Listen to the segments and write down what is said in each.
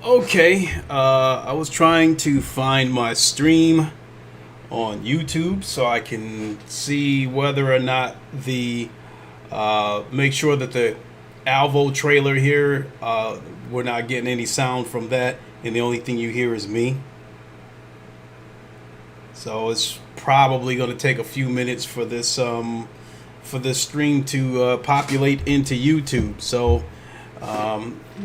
Okay, I was trying to find my stream on YouTube so I can see whether or not make sure that the Alvo trailer here, we're not getting any sound from that, and the only thing you hear is me. So it's probably going to take a few minutes for this stream to populate into YouTube. So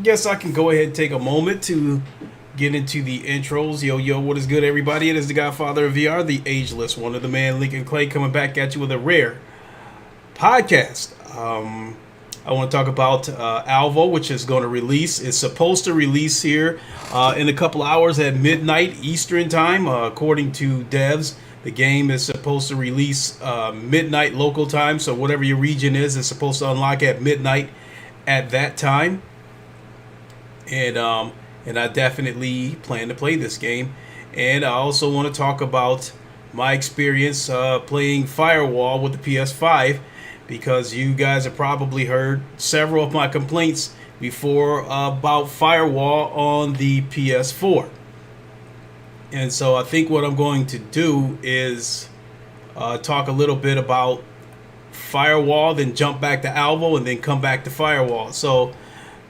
guess I can go ahead and take a moment to get into the intros. Yo, what is good, everybody? It is the Godfather of VR, the ageless one of the man, Lincoln Clay, coming back at you with a rare podcast. I want to talk about Alvo, which is going to release. It's supposed to release here in a couple hours at midnight Eastern time, according to devs. The game is supposed to release midnight local time, so whatever your region is, it's supposed to unlock at midnight at that time. And I definitely plan to play this game. And I also want to talk about my experience playing Firewall with the PS5, because you guys have probably heard several of my complaints before about Firewall on the PS4. And so I think what I'm going to do is talk a little bit about Firewall, then jump back to Alvo, and then come back to Firewall. So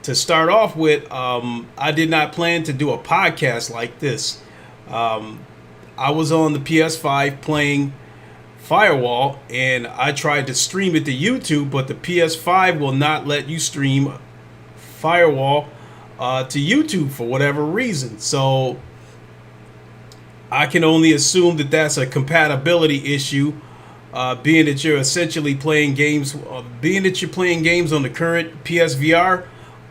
to start off with, I did not plan to do a podcast like this. I was on the PS5 playing Firewall, and I tried to stream it to YouTube, but the PS5 will not let you stream Firewall to YouTube for whatever reason. So I can only assume that that's a compatibility issue, being that you're essentially playing games, being that you're playing games on the current PSVR.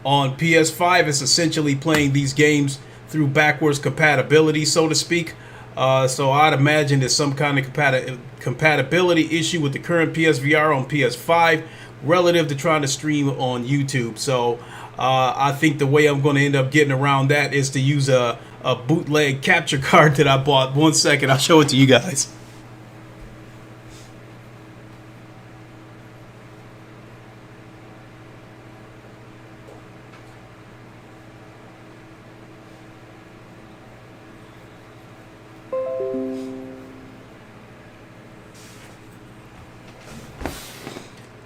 On PS5, it's essentially playing these games through backwards compatibility, so to speak. So I'd imagine there's some kind of compatibility issue with the current PSVR on PS5 relative to trying to stream on YouTube. So I think the way I'm going to end up getting around that is to use a bootleg capture card that I bought. 1 second, I'll show it to you guys.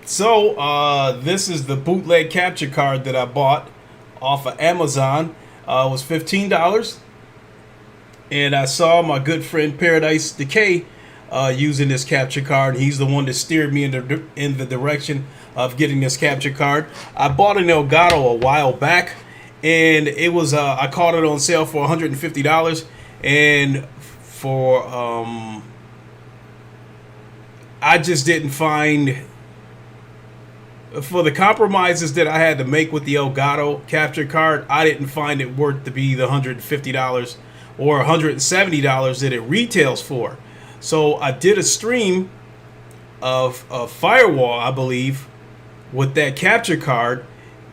So this is the bootleg capture card that I bought off of Amazon. It was $15, and I saw my good friend Paradise Decay using this capture card. He's the one that steered me in the direction of getting this capture card. I bought an Elgato a while back, and it was I caught it on sale for $150, and for I just didn't find, for the compromises that I had to make with the Elgato capture card, I didn't find it worth to be the $150 or $170 that it retails for. So I did a stream of Firewall, I believe, with that capture card,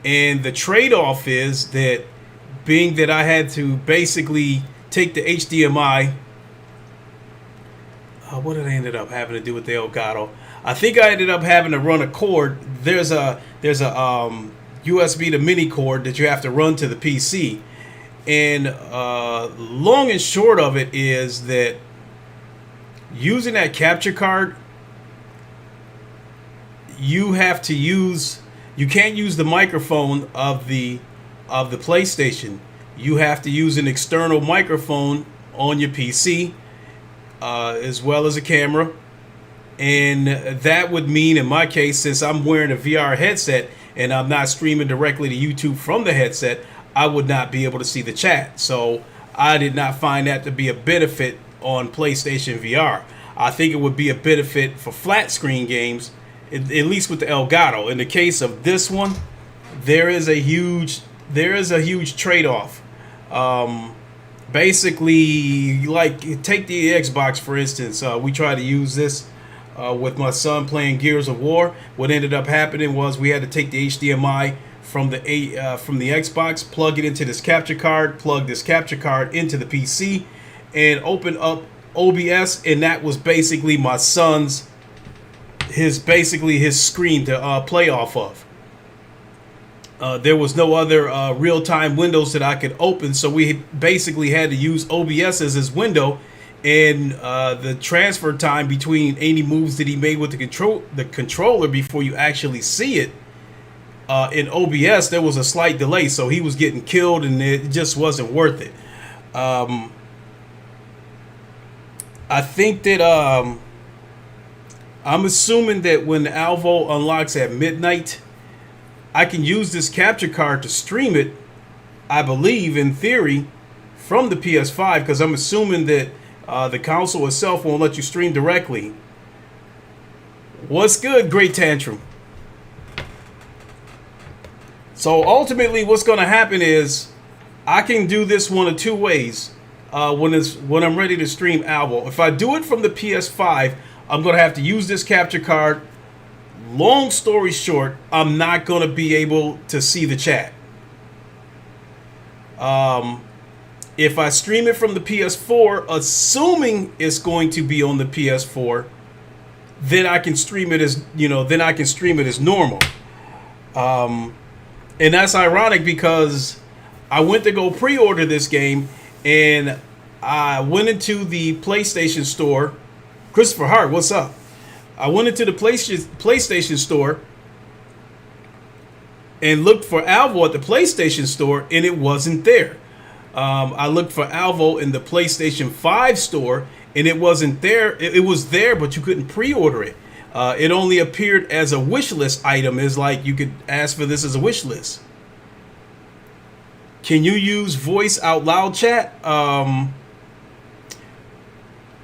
and the trade-off is that, being that I had to basically take the HDMI, what did I ended up having to do with the Elgato? I think I ended up having to run a cord. There's a USB to mini cord that you have to run to the PC, and long and short of it is that using that capture card, you can't use the microphone of the PlayStation. You have to use an external microphone on your PC, as well as a camera. And that would mean, in my case, since I'm wearing a VR headset and I'm not streaming directly to YouTube from the headset, I would not be able to see the chat. So I did not find that to be a benefit on PlayStation VR. I think it would be a benefit for flat screen games, at least with the Elgato. In the case of this one, there is a huge trade-off. Basically, like, take the Xbox for instance. We tried to use this with my son playing Gears of War. What ended up happening was we had to take the HDMI from the Xbox, plug it into this capture card, plug this capture card into the PC, and open up OBS, and that was basically my son's his screen to play off of. There was no other real-time windows that I could open, so we basically had to use OBS as his window, and the transfer time between any moves that he made with the controller before you actually see it in OBS, there was a slight delay, so he was getting killed, and it just wasn't worth it. I think that I'm assuming that when the Alvo unlocks at midnight, I can use this capture card to stream it, I believe, in theory, from the PS5, because I'm assuming that the console itself won't let you stream directly. What's good, Great Tantrum? So ultimately what's going to happen is I can do this one of two ways when I'm ready to stream Alvo. If I do it from the PS5, I'm going to have to use this capture card. Long story short, I'm not going to be able to see the chat. If I stream it from the PS4, assuming it's going to be on the PS4, then I can stream it as, normal. And that's ironic because I went to go pre-order this game, and I went into the PlayStation store. Christopher Hart, what's up? I went into the PlayStation store and looked for Alvo at the PlayStation store, and it wasn't there. I looked for Alvo in the PlayStation 5 store, and it wasn't there. It was there, but you couldn't pre-order it. It only appeared as a wish list item. It's like you could ask for this as a wish list. Can you use voice out loud chat?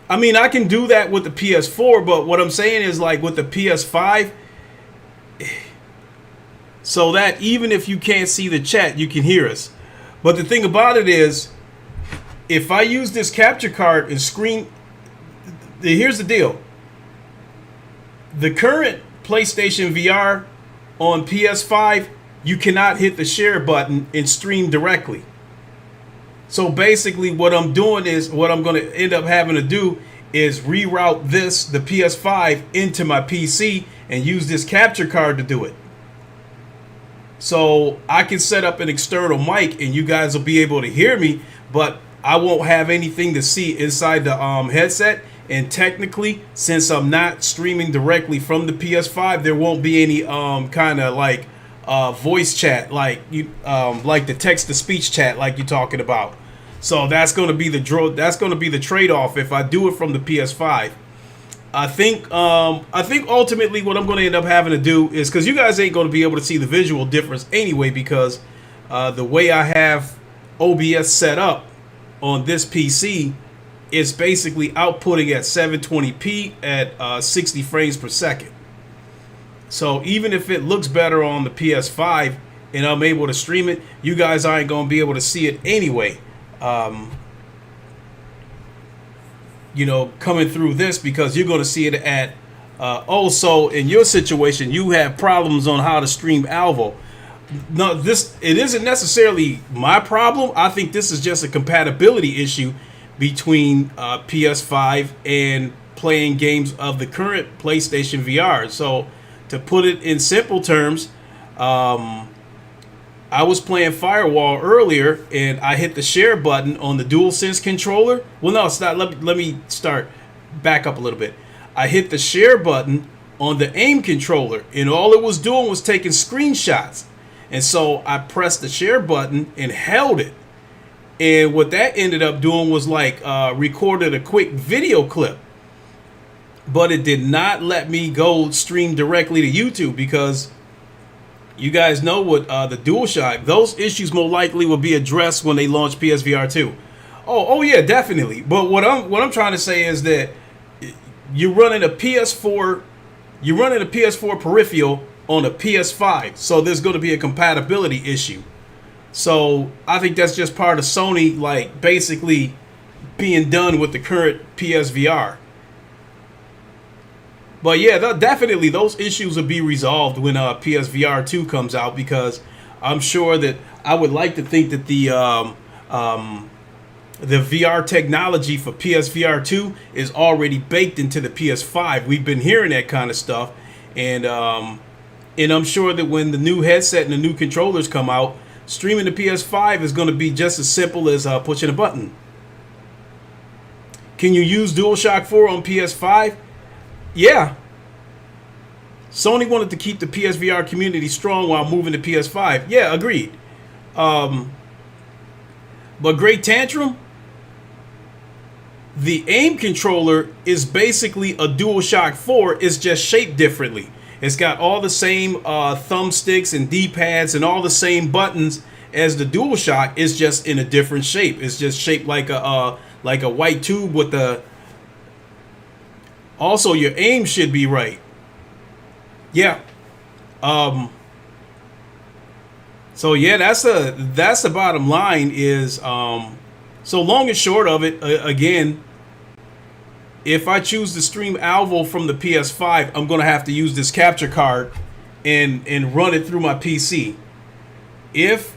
I mean, I can do that with the PS4, but what I'm saying is, like, with the PS5, so that even if you can't see the chat, you can hear us. But the thing about it is, if I use this capture card and screen, here's the deal. The current PlayStation VR on PS5, you cannot hit the share button and stream directly. So basically what I'm doing is, what I'm going to end up having to do is reroute the PS5 into my PC and use this capture card to do it. So I can set up an external mic and you guys will be able to hear me, but I won't have anything to see inside the headset. And technically, since I'm not streaming directly from the PS5, there won't be any kind of like voice chat, like the text to speech chat, like you're talking about. So that's going to be the trade-off if I do it from the PS5. I think ultimately what I'm going to end up having to do is, because you guys ain't going to be able to see the visual difference anyway, because the way I have OBS set up on this PC is basically outputting at 720p at 60 frames per second. So even if it looks better on the PS5 and I'm able to stream it, you guys aren't going to be able to see it anyway. Coming through this, because you're going to see it at also in your situation you have problems on how to stream Alvo. No, it isn't necessarily my problem. I think this is just a compatibility issue between PS5 and playing games of the current PlayStation VR. So to put it in simple terms, I was playing Fireweall earlier and I hit the share button on the DualSense controller. Well, no, it's not. Let me start back up a little bit. I hit the share button on the aim controller and all it was doing was taking screenshots. And so I pressed the share button and held it. And what that ended up doing was like recorded a quick video clip. But it did not let me go stream directly to YouTube, because you guys know what the DualShock, those issues more likely will be addressed when they launch PSVR 2. Oh yeah, definitely. But what I'm trying to say is that you're running a PS4 peripheral on a PS5, so there's going to be a compatibility issue. So I think that's just part of Sony, like, basically being done with the current PSVR. But yeah, definitely those issues will be resolved when PSVR 2 comes out, because I'm sure that I would like to think that the VR technology for PSVR 2 is already baked into the PS5. We've been hearing that kind of stuff, and And I'm sure that when the new headset and the new controllers come out, streaming the PS5 is going to be just as simple as pushing a button. Can you use DualShock 4 on PS5? Yeah. Sony wanted to keep the PSVR community strong while moving to PS5. Yeah, agreed. But Great Tantrum, the aim controller is basically a DualShock 4. It's just shaped differently. It's got all the same thumbsticks and D-pads and all the same buttons as the DualShock. It's just in a different shape. It's just shaped like a white tube with the. Also, your aim should be right. Yeah. So yeah, that's the bottom line. Is so long and short of it. Again, if I choose to stream Alvo from the PS5, I'm gonna have to use this capture card and run it through my PC. If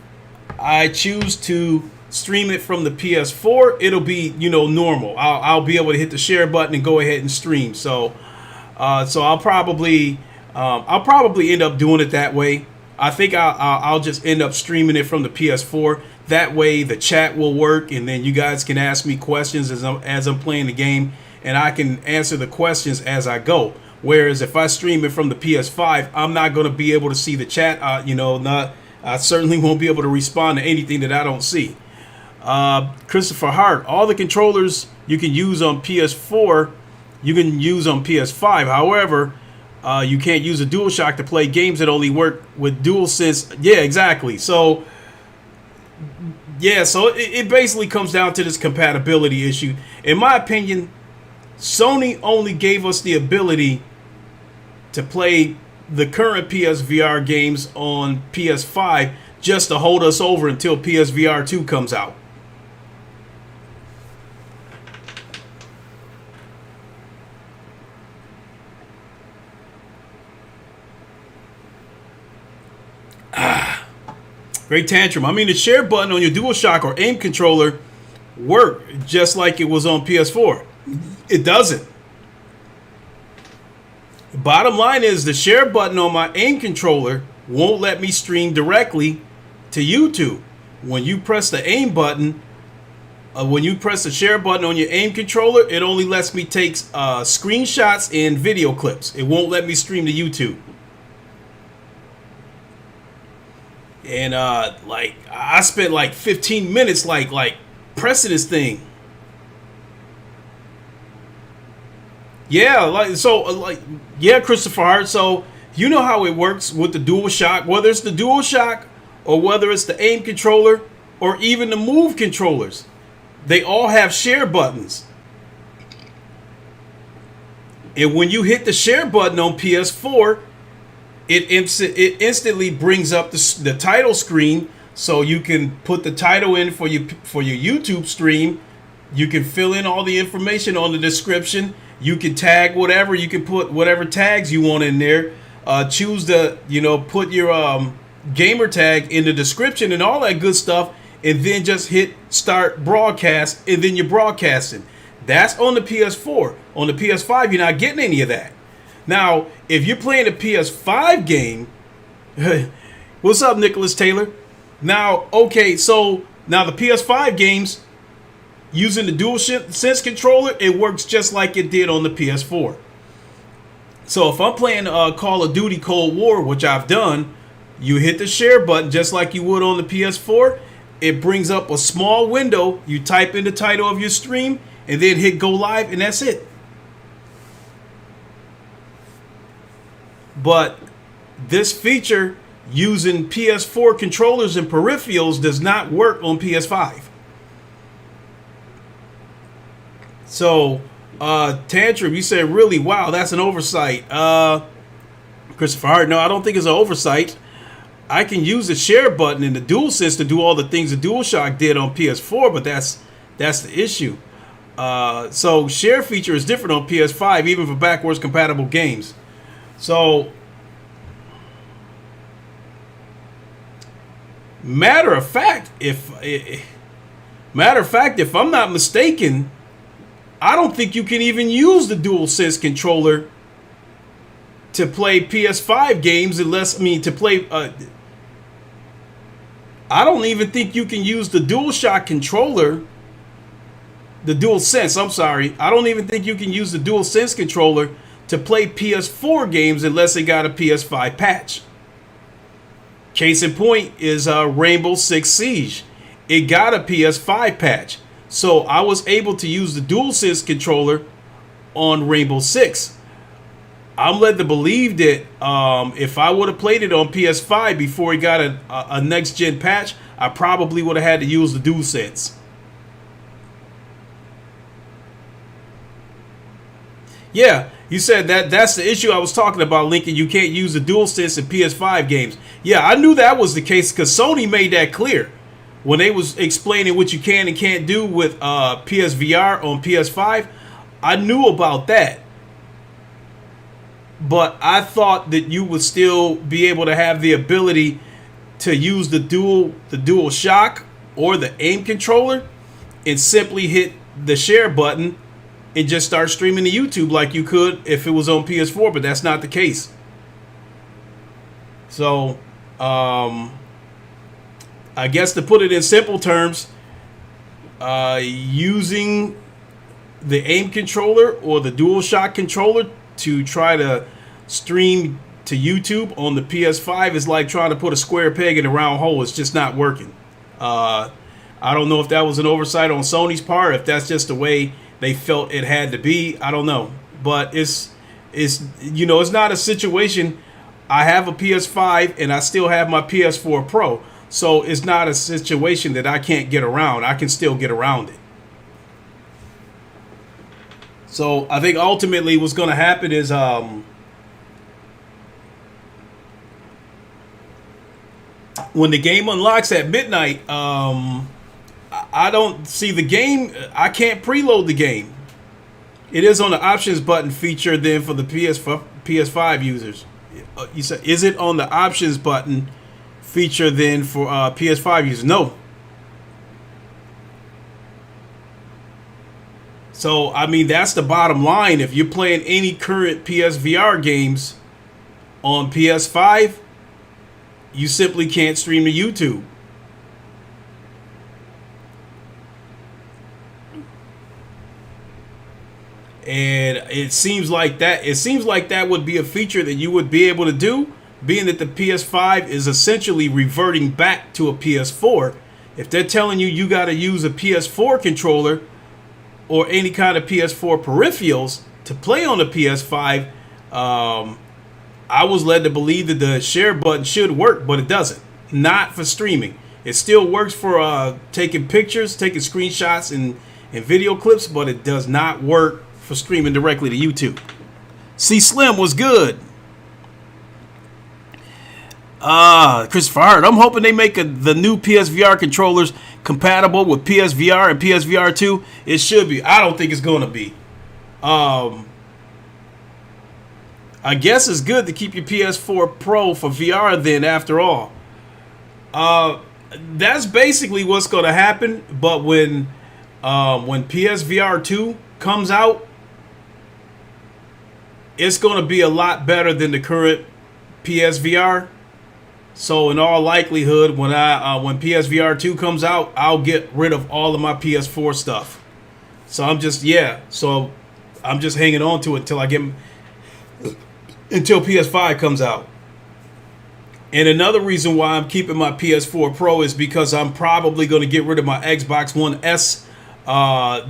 I choose to stream it from the PS4, it'll be normal. I'll be able to hit the share button and go ahead and stream. So I'll probably end up doing it that way. I think I'll just end up streaming it from the PS4. That way the chat will work, and then you guys can ask me questions as I'm playing the game, and I can answer the questions as I go. Whereas if I stream it from the PS5, I'm not going to be able to see the chat. I certainly won't be able to respond to anything that I don't see. Christopher Hart, all the controllers you can use on PS4, you can use on PS5. However, you can't use a DualShock to play games that only work with DualSense. Yeah, exactly. So, it basically comes down to this compatibility issue. In my opinion, Sony only gave us the ability to play the current PSVR games on PS5 just to hold us over until PSVR 2 comes out. Great Tantrum. I mean, the share button on your DualShock or aim controller work just like it was on PS4. It doesn't. The bottom line is the share button on my aim controller won't let me stream directly to YouTube. When you press the aim button, when you press the share button on your aim controller, it only lets me take screenshots and video clips. It won't let me stream to YouTube. And I spent like 15 minutes like pressing this thing. Yeah, Christopher Hart. So you know how it works with the DualShock, whether it's the DualShock or whether it's the aim controller or even the move controllers. They all have share buttons. And when you hit the share button on PS4, it instantly brings up the title screen, so you can put the title in for your YouTube stream. You can fill in all the information on the description. You can tag whatever. You can put whatever tags you want in there. Choose put your gamer tag in the description and all that good stuff, and then just hit start broadcast, and then you're broadcasting. That's on the PS4. On the PS5, you're not getting any of that. Now, if you're playing a PS5 game, what's up, Nicholas Taylor? Now, okay, so now the PS5 games, using the DualSense controller, it works just like it did on the PS4. So if I'm playing Call of Duty Cold War, which I've done, you hit the share button just like you would on the PS4. It brings up a small window. You type in the title of your stream and then hit go live, and that's it. But this feature using PS4 controllers and peripherals does not work on PS5. So, Tantrum, you said, really? Wow, that's an oversight. Christopher Hart, no, I don't think it's an oversight. I can use the share button in the DualSense to do all the things the DualShock did on PS4, but that's the issue. So, share feature is different on PS5, even for backwards compatible games. So, matter of fact, if I'm not mistaken, I don't think you can even use the DualSense controller to play PS5 games unless, I mean, to play. I don't even think you can use the DualShock controller, the DualSense. I'm sorry, I don't even think you can use the DualSense controller to play PS4 games unless it got a PS5 patch. Case in point is Rainbow Six Siege. It got a PS5 patch, so I was able to use the DualSense controller on Rainbow Six. I'm led to believe that if I would have played it on PS5 before it got a next gen patch, I probably would have had to use the DualSense. Yeah, you said that's the issue I was talking about, Lincoln. You can't use the DualSense in PS5 games. Yeah, I knew that was the case because Sony made that clear when they was explaining what you can and can't do with PSVR on PS5. I knew about that. But I thought that you would still be able to have the ability to use the DualShock or the aim controller and simply hit the share button and just start streaming to YouTube like you could if it was on PS4, but that's not the case. So, I guess to put it in simple terms, using the aim controller or the DualShock controller to try to stream to YouTube on the PS5 is like trying to put a square peg in a round hole. It's just not working. I don't know if that was an oversight on Sony's part, if that's just the way they felt it had to be. I don't know. But it's not a situation. I have a PS5 and I still have my PS4 Pro. So it's not a situation that I can't get around. I can still get around it. So I think ultimately what's going to happen is when the game unlocks at midnight, I don't see the game. I can't preload the game. It is on the options button feature then for the PS5 users. You said, is it on the options button feature then for PS5 users? No. So, I mean, that's the bottom line. If you're playing any current PSVR games on PS5, you simply can't stream to YouTube. And it seems like that would be a feature that you would be able to do, being that the PS5 is essentially reverting back to a PS4. If they're telling you got to use a PS4 controller or any kind of PS4 peripherals to play on the PS5, I was led to believe that the share button should work, but it doesn't. Not for streaming. It still works for taking pictures, taking screenshots and video clips, but it does not work for streaming directly to YouTube. C Slim was good. Christopher Hart, I'm hoping they make the new PSVR controllers compatible with PSVR and PSVR 2. It should be. I don't think it's going to be. I guess it's good to keep your PS4 Pro for VR then after all. That's basically what's going to happen. But when PSVR 2 comes out, it's going to be a lot better than the current PSVR. So in all likelihood, when PSVR 2 comes out, I'll get rid of all of my PS4 stuff. So I'm just hanging on to it until PS5 comes out. And another reason why I'm keeping my PS4 Pro is because I'm probably going to get rid of my Xbox One S.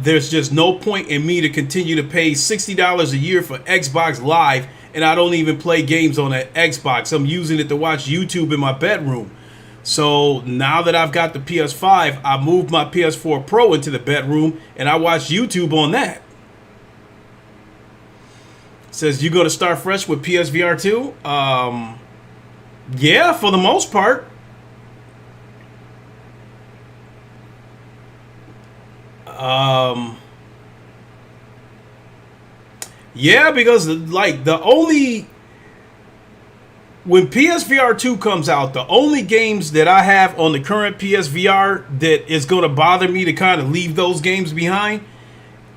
There's just no point in me to continue to pay $60 a year for Xbox Live, and I don't even play games on that Xbox. I'm using it to watch YouTube in my bedroom. So now that I've got the PS5, I moved my PS4 Pro into the bedroom, and I watch YouTube on that. It says, you going to start fresh with PSVR 2? Yeah, for the most part. Yeah, because when PSVR 2 comes out, the only games that I have on the current PSVR that is going to bother me to kind of leave those games behind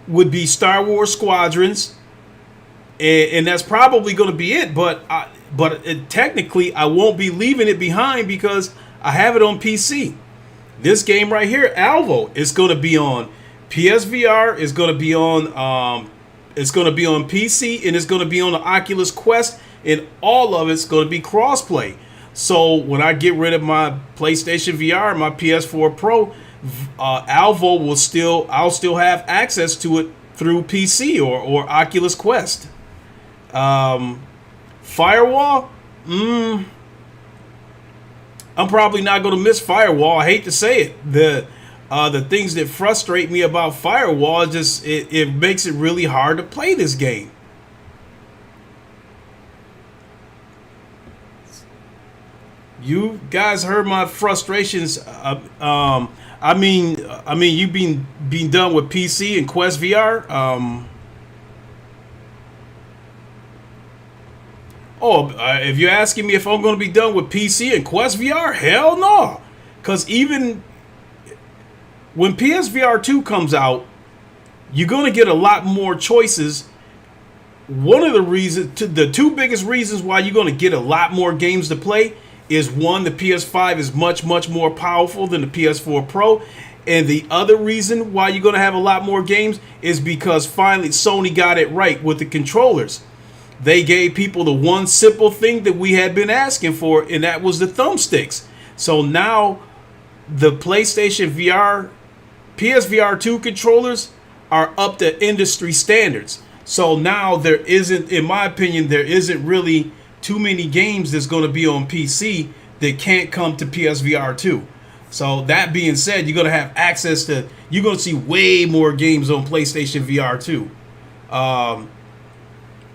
would be Star Wars Squadrons and that's probably going to be it. But technically, I won't be leaving it behind because I have it on PC. This game right here, Alvo, is going to be on PSVR. It's going to be on PC, and it's going to be on the Oculus Quest, and all of it's going to be crossplay. So when I get rid of my PlayStation VR, my PS4 Pro, Alvo I'll still have access to it through PC or Oculus Quest. Firewall, I'm probably not going to miss Firewall. I hate to say it. The things that frustrate me about Firewall just it makes it really hard to play this game. You guys heard my frustrations. I mean, you've been done with PC and Quest VR. If you're asking me if I'm going to be done with PC and Quest VR, hell no. Because even when PSVR 2 comes out, you're going to get a lot more choices. One of the two biggest reasons why you're going to get a lot more games to play is, one, the PS5 is much, much more powerful than the PS4 Pro. And the other reason why you're going to have a lot more games is because finally Sony got it right with the controllers. They gave people the one simple thing that we had been asking for, and that was the thumbsticks. So now the PlayStation VR, PSVR 2 controllers are up to industry standards. So now there isn't, in my opinion, there isn't really too many games that's going to be on PC that can't come to PSVR 2. So that being said, you're going to have access to, you're going to see way more games on PlayStation VR 2.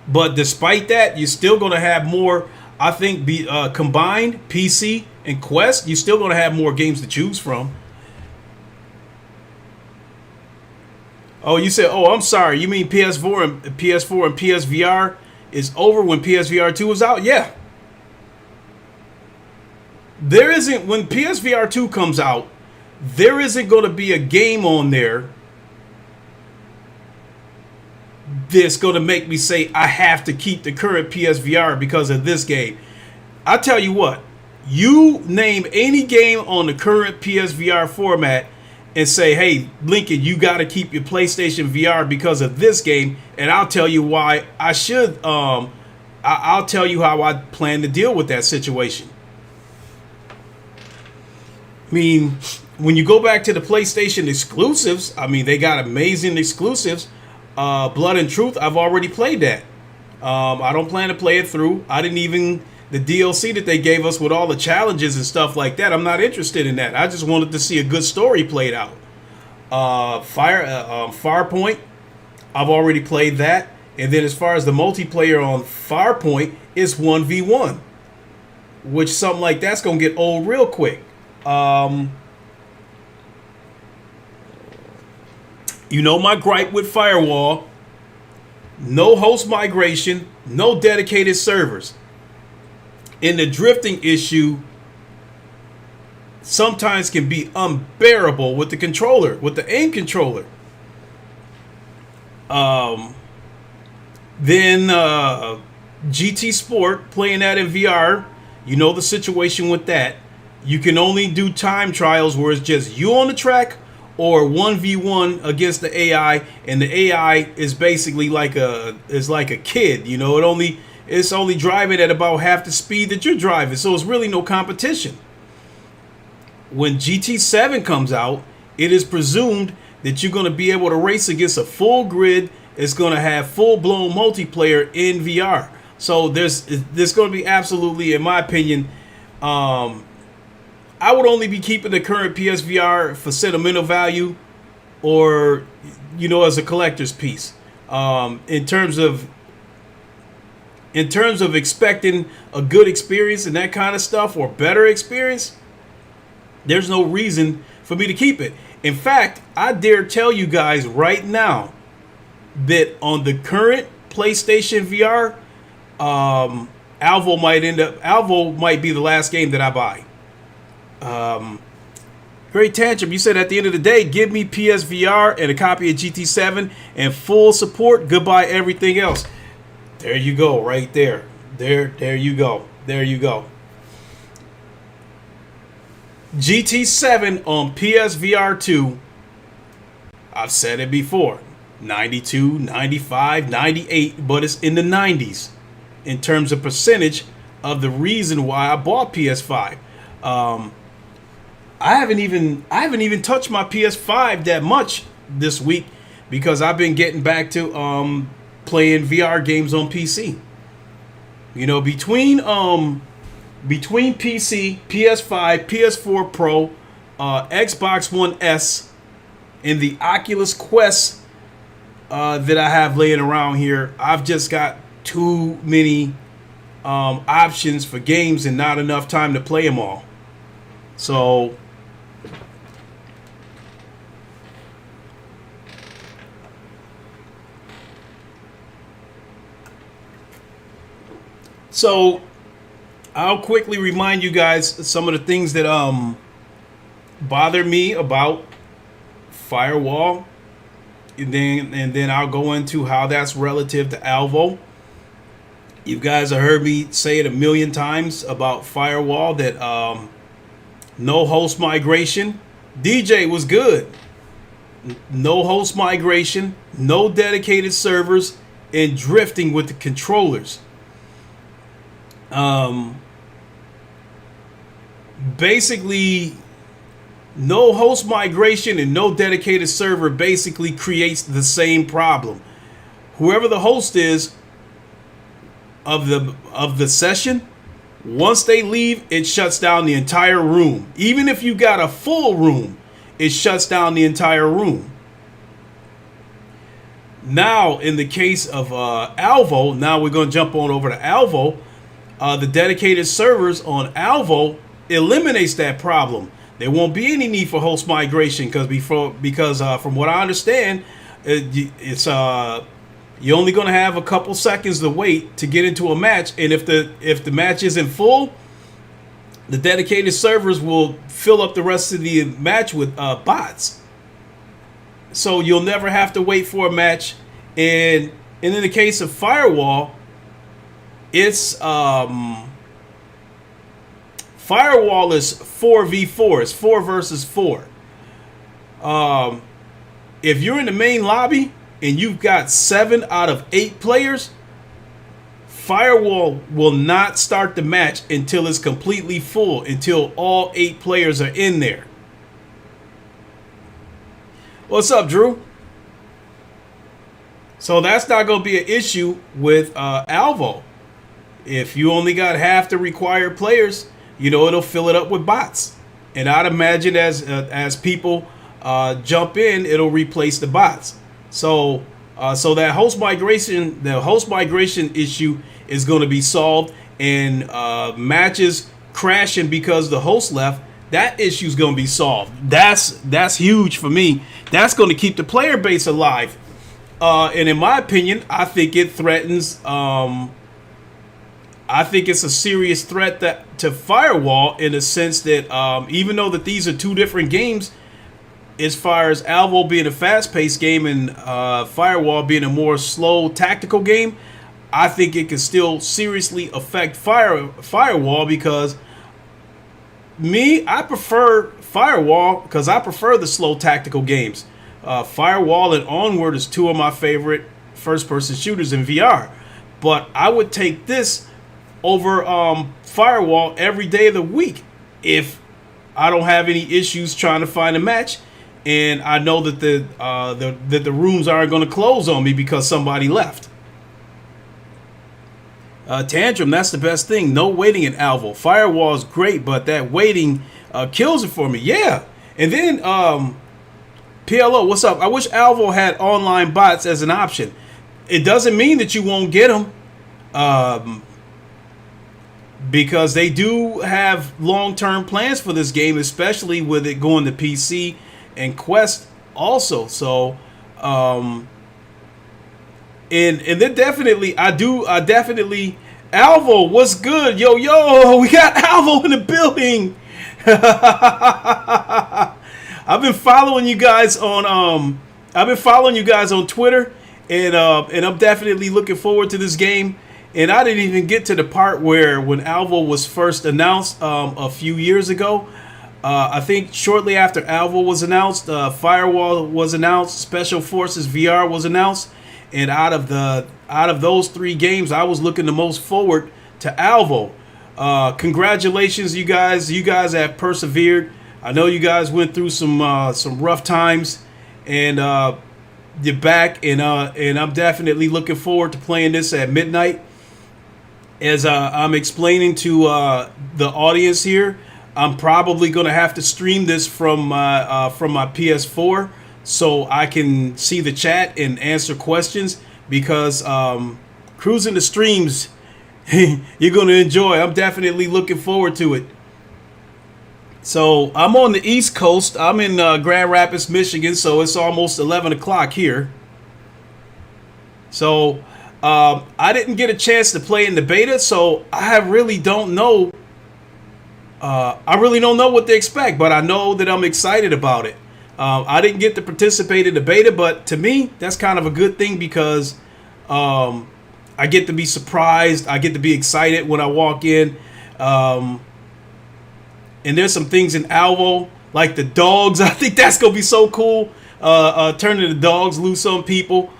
But despite that, you're still going to have more, I think, combined PC and Quest, you're still going to have more games to choose from. Oh, you said, I'm sorry, you mean PS4 and PSVR is over when PSVR 2 is out? Yeah. There isn't, when PSVR 2 comes out, there isn't going to be a game on there that's going to make me say I have to keep the current PSVR because of this game. I tell you what, you name any game on the current PSVR format and say, hey, Lincoln, you got to keep your PlayStation VR because of this game, and I'll tell you why I should. I'll tell you how I plan to deal with that situation. I mean, when you go back to the PlayStation exclusives, I mean, they got amazing exclusives. Blood and Truth, I've already played that. I don't plan to play it through. I didn't even, the DLC that they gave us with all the challenges and stuff like that, I'm not interested in that. I just wanted to see a good story played out. Farpoint, I've already played that. And then as far as the multiplayer on Farpoint, it's 1v1. Which something like that's going to get old real quick. You know my gripe with Firewall: no host migration, no dedicated servers. And the drifting issue sometimes can be unbearable with the controller, with the aim controller. Then GT Sport, playing that in VR, you know the situation with that. You can only do time trials where it's just you on the track, or 1v1 against the AI, and the AI is basically like a kid, you know. It's only driving at about half the speed that you're driving, so it's really no competition. When GT7 comes out, it is presumed that you're going to be able to race against a full grid. It's going to have full-blown multiplayer in VR. So there's going to be absolutely, in my opinion, I would only be keeping the current PSVR for sentimental value, or, you know, as a collector's piece. In terms of expecting a good experience and that kind of stuff, or better experience, there's no reason for me to keep it. In fact, I dare tell you guys right now that on the current PlayStation VR, Alvo might be the last game that I buy. Great Tantrum, you said at the end of the day, give me PSVR and a copy of GT7 and full support. Goodbye everything else. There you go, right there. There you go. There you go. GT7 on PSVR 2. I've said it before. 92, 95, 98, but it's in the 90s in terms of percentage of the reason why I bought PS5. I haven't even touched my PS5 that much this week because I've been getting back to playing VR games on PC. You know, between PC, PS5, PS4 Pro, Xbox One S, and the Oculus Quest that I have laying around here, I've just got too many options for games and not enough time to play them all. So I'll quickly remind you guys some of the things that bother me about Firewall, and then I'll go into how that's relative to Alvo. You guys have heard me say it a million times about Firewall that no host migration. DJ was good. No host migration, no dedicated servers, and drifting with the controllers. Basically, no host migration and no dedicated server basically creates the same problem. Whoever the host is of the session, once they leave, it shuts down the entire room. Even if you got a full room, it shuts down the entire room. Now, in the case of Alvo, now we're going to jump on over to Alvo. The dedicated servers on Alvo eliminates that problem. There won't be any need for host migration because from what I understand, it's you're only going to have a couple seconds to wait to get into a match, and if the match isn't full, the dedicated servers will fill up the rest of the match with bots. So you'll never have to wait for a match. And in the case of Firewall, it's Firewall is 4v4. It's 4 versus 4. If you're in the main lobby and you've got 7 out of 8 players, Firewall will not start the match until it's completely full, until all 8 players are in there. What's up, Drew? So that's not going to be an issue with Alvo. If you only got half the required players, you know, it'll fill it up with bots. And I'd imagine as people jump in, it'll replace the bots. So that host migration issue is going to be solved, and matches crashing because the host left, that issue is going to be solved. That's huge for me. That's going to keep the player base alive. And in my opinion, I think it threatens. I think it's a serious threat to Firewall in the sense that even though that these are two different games, as far as Alvo being a fast-paced game and Firewall being a more slow tactical game, I think it can still seriously affect Firewall because I prefer Firewall because I prefer the slow tactical games. Firewall and Onward is two of my favorite first-person shooters in VR, but I would take this over Firewall every day of the week if I don't have any issues trying to find a match, and I know that the rooms aren't going to close on me because somebody left. Tantrum, that's the best thing. No waiting in Alvo. Firewall is great, but that waiting kills it for me. Yeah, and then PLO, what's up? I wish Alvo had online bots as an option. It doesn't mean that you won't get them. Because they do have long-term plans for this game, especially with it going to PC and Quest also. So, and then definitely, Alvo, what's good? Yo, we got Alvo in the building. I've been following you guys on Twitter, and I'm definitely looking forward to this game. And I didn't even get to the part where when Alvo was first announced a few years ago. I think shortly after Alvo was announced, Firewall was announced, Special Forces VR was announced, and out of those three games, I was looking the most forward to Alvo. Congratulations, you guys! You guys have persevered. I know you guys went through some rough times, and you're back, and I'm definitely looking forward to playing this at midnight. As I'm explaining to the audience here, I'm probably going to have to stream this from my PS4 so I can see the chat and answer questions, because cruising the streams you're going to enjoy. I'm definitely looking forward to it. So I'm on the East Coast. I'm in Grand Rapids, Michigan, so it's almost 11 o'clock here. So I didn't get a chance to play in the beta, so I really don't know. I really don't know what to expect, but I know that I'm excited about it. I didn't get to participate in the beta, but to me, that's kind of a good thing, because I get to be surprised. I get to be excited when I walk in. And there's some things in Alvo, like the dogs. I think that's going to be so cool, turning the dogs loose on people.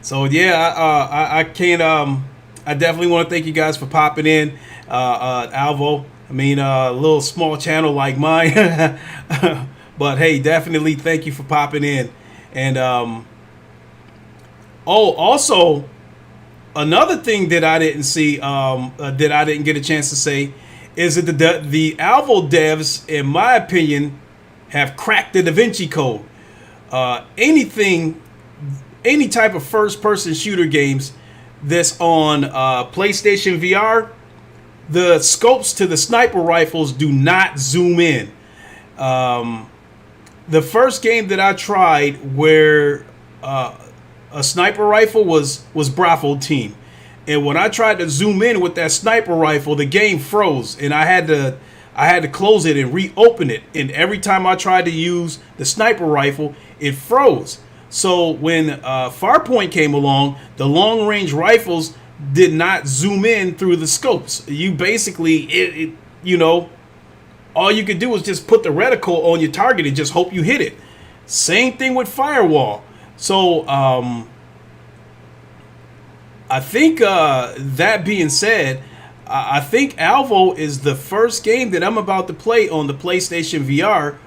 So, yeah, I can't... I definitely want to thank you guys for popping in, Alvo. I mean, a little small channel like mine. But, hey, definitely thank you for popping in. And, also, another thing that I didn't see, that I didn't get a chance to say, is that the Alvo devs, in my opinion, have cracked the Da Vinci Code. Any type of first-person shooter games that's on PlayStation VR, the scopes to the sniper rifles do not zoom in. The first game that I tried where a sniper rifle was Bravo Team, and when I tried to zoom in with that sniper rifle, the game froze, and I had to close it and reopen it. And every time I tried to use the sniper rifle, it froze. So when Farpoint came along, the long-range rifles did not zoom in through the scopes. You basically, all you could do was just put the reticle on your target and just hope you hit it. Same thing with Firewall. So I think that being said, I think Alvo is the first game that I'm about to play on the PlayStation VR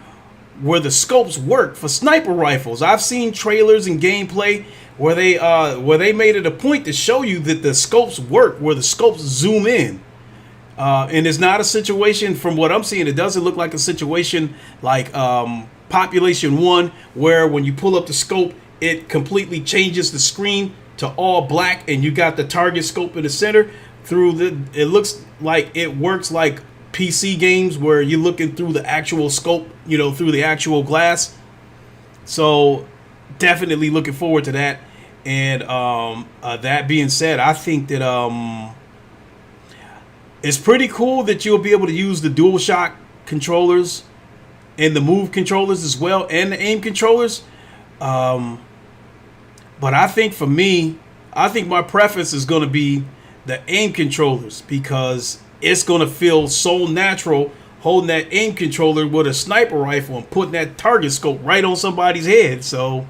where the scopes work for sniper rifles. I've seen trailers and gameplay where they made it a point to show you that the scopes work, where the scopes zoom in. And it's not a situation, from what I'm seeing, it doesn't look like a situation like Population 1, where when you pull up the scope, it completely changes the screen to all black and you got the target scope in the center. It looks like it works like PC games where you're looking through the actual scope, through the actual glass. So definitely looking forward to that. And that being said, I think that it's pretty cool that you'll be able to use the DualShock controllers and the Move controllers as well, and the aim controllers. But I think for me, my preference is going to be the aim controllers, because it's going to feel so natural holding that aim controller with a sniper rifle and putting that target scope right on somebody's head. So,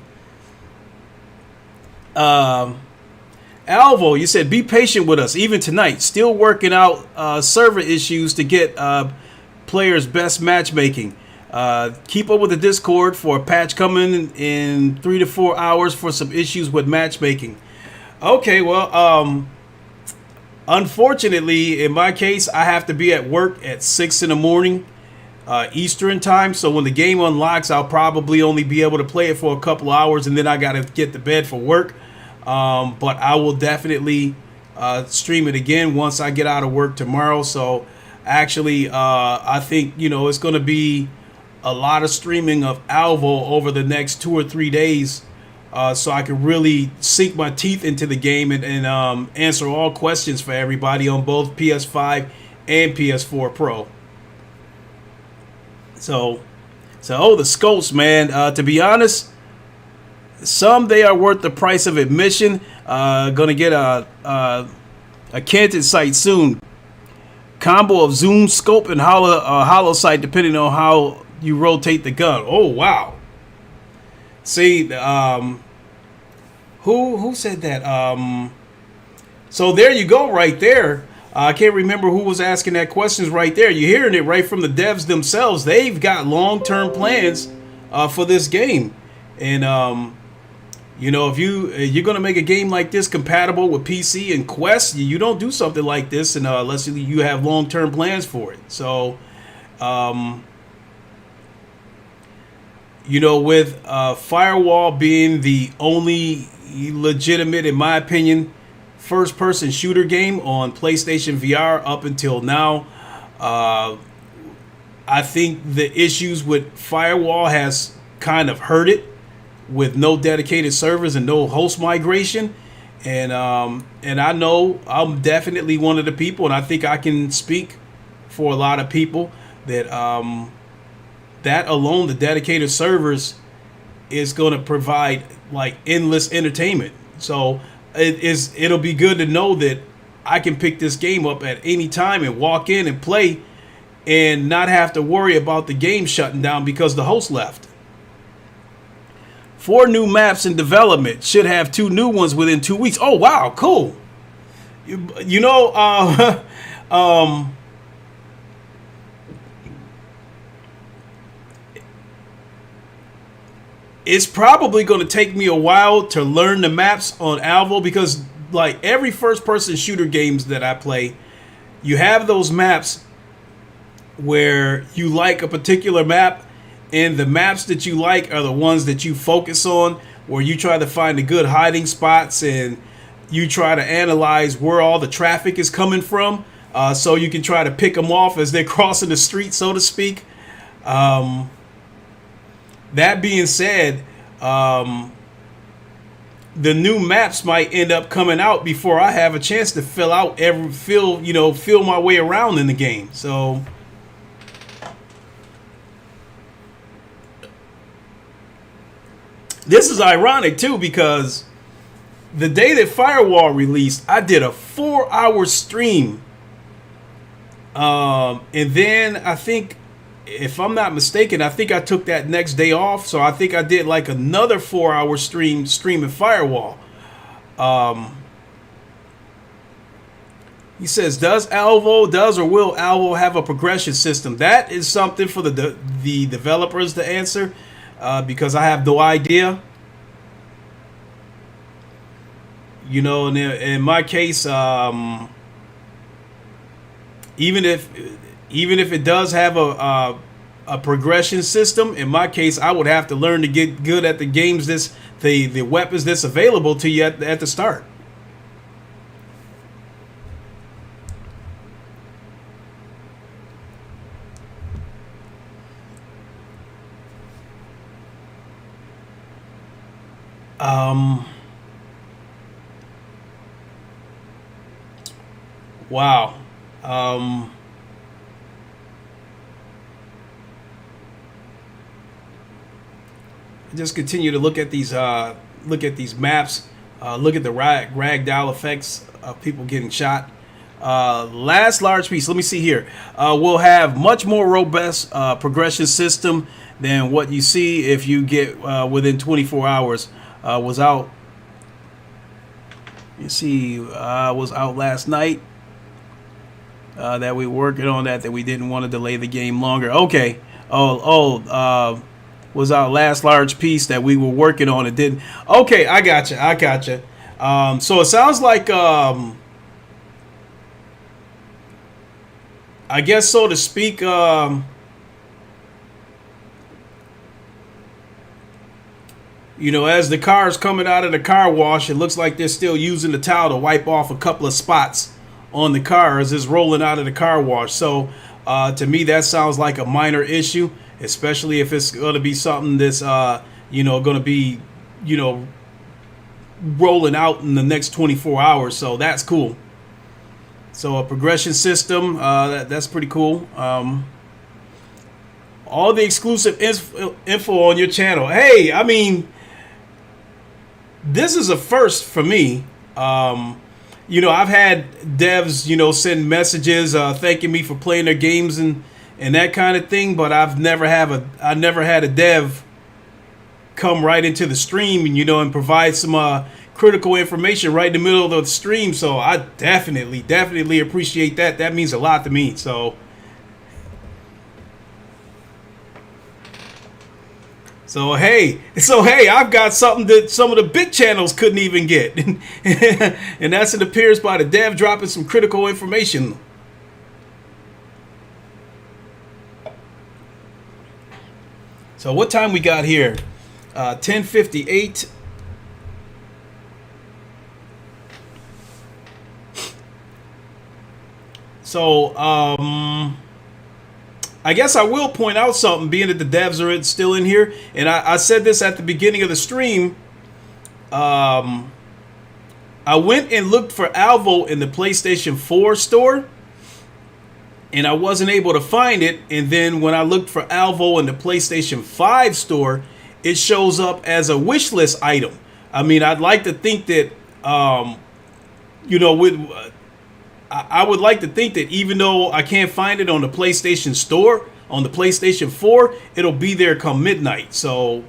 Alvo, you said be patient with us even tonight. Still working out server issues to get players best matchmaking. Keep up with the Discord for a patch coming in 3 to 4 hours for some issues with matchmaking. Okay, well, unfortunately, in my case, I have to be at work at 6 in the morning Eastern time. So when the game unlocks, I'll probably only be able to play it for a couple hours, and then I got to get to bed for work. But I will definitely stream it again once I get out of work tomorrow. So actually, I think, it's going to be a lot of streaming of Alvo over the next 2 or 3 days. So I can really sink my teeth into the game and answer all questions for everybody on both PS5 and PS4 Pro. So the scopes, man. To be honest, Some they are worth the price of admission. Gonna get a canted sight soon. Combo of zoom, scope, and hollow sight, depending on how you rotate the gun. Oh wow! See, who said that? So there you go, right there. I can't remember who was asking that questions right there. You're hearing it right from the devs themselves. They've got long-term plans for this game, and you know, if you're gonna make a game like this compatible with PC and Quest, you don't do something like this, and unless you have long-term plans for it. So, you know, with Firewall being the only legitimate, in my opinion, first-person shooter game on PlayStation VR up until now, I think the issues with Firewall has kind of hurt it, with no dedicated servers and no host migration, and I know I'm definitely one of the people, and I think I can speak for a lot of people that that alone, the dedicated servers, is going to provide like endless entertainment. So it'll be good to know that I can pick this game up at any time and walk in and play, and not have to worry about the game shutting down because the host left. 4 new maps in development. Should have 2 new ones within 2 weeks. Oh, wow. Cool. You know, it's probably going to take me a while to learn the maps on Alvo, because like every first-person shooter games that I play, you have those maps where you like a particular map, and the maps that you like are the ones that you focus on, where you try to find the good hiding spots, and you try to analyze where all the traffic is coming from, so you can try to pick them off as they're crossing the street, so to speak. That being said, the new maps might end up coming out before I have a chance to feel my way around in the game. So this is ironic too, because the day that Firewall released, I did a 4-hour stream, and then I think, if I'm not mistaken, I think I took that next day off, so I think I did like another 4-hour streaming Firewall. He says, does or will Alvo have a progression system? That is something for the developers to answer, because I have no idea. You know, in my case, even if it does have a progression system, in my case, I would have to learn to get good at the games the weapons that's available to you at the start. Wow. Just continue to look at these maps, look at the ragdoll effects of people getting shot. Last large piece, let me see here. We'll have much more robust progression system than what you see if you get within 24 hours. Was out. You see, was out last night. That we were working on that we didn't want to delay the game longer. Okay. Was our last large piece that we were working on. It didn't. Okay, I gotcha. So it sounds like, I guess, so to speak, you know, as the car's coming out of the car wash, it looks like they're still using the towel to wipe off a couple of spots on the car as it's rolling out of the car wash. So to me, that sounds like a minor issue, especially if it's going to be something that's, going to be, rolling out in the next 24 hours. So that's cool. So a progression system, that's pretty cool. All the exclusive info on your channel. Hey, I mean, this is a first for me. I've had devs, send messages thanking me for playing their games and that kind of thing, but I never had a dev come right into the stream and provide some critical information right in the middle of the stream. So I definitely appreciate that. That means a lot to me. So hey, I've got something that some of the big channels couldn't even get, and that's it appears by the dev dropping some critical information. So what time we got here? 10:58. So I guess I will point out something, being that the devs are still in here, and I said this at the beginning of the stream. I went and looked for Alvo in the PlayStation 4 store, and I wasn't able to find it. And then when I looked for Alvo in the PlayStation 5 store, it shows up as a wish list item. I mean, I'd like to think that, I would like to think that even though I can't find it on the PlayStation Store, on the PlayStation 4, it'll be there come midnight. So,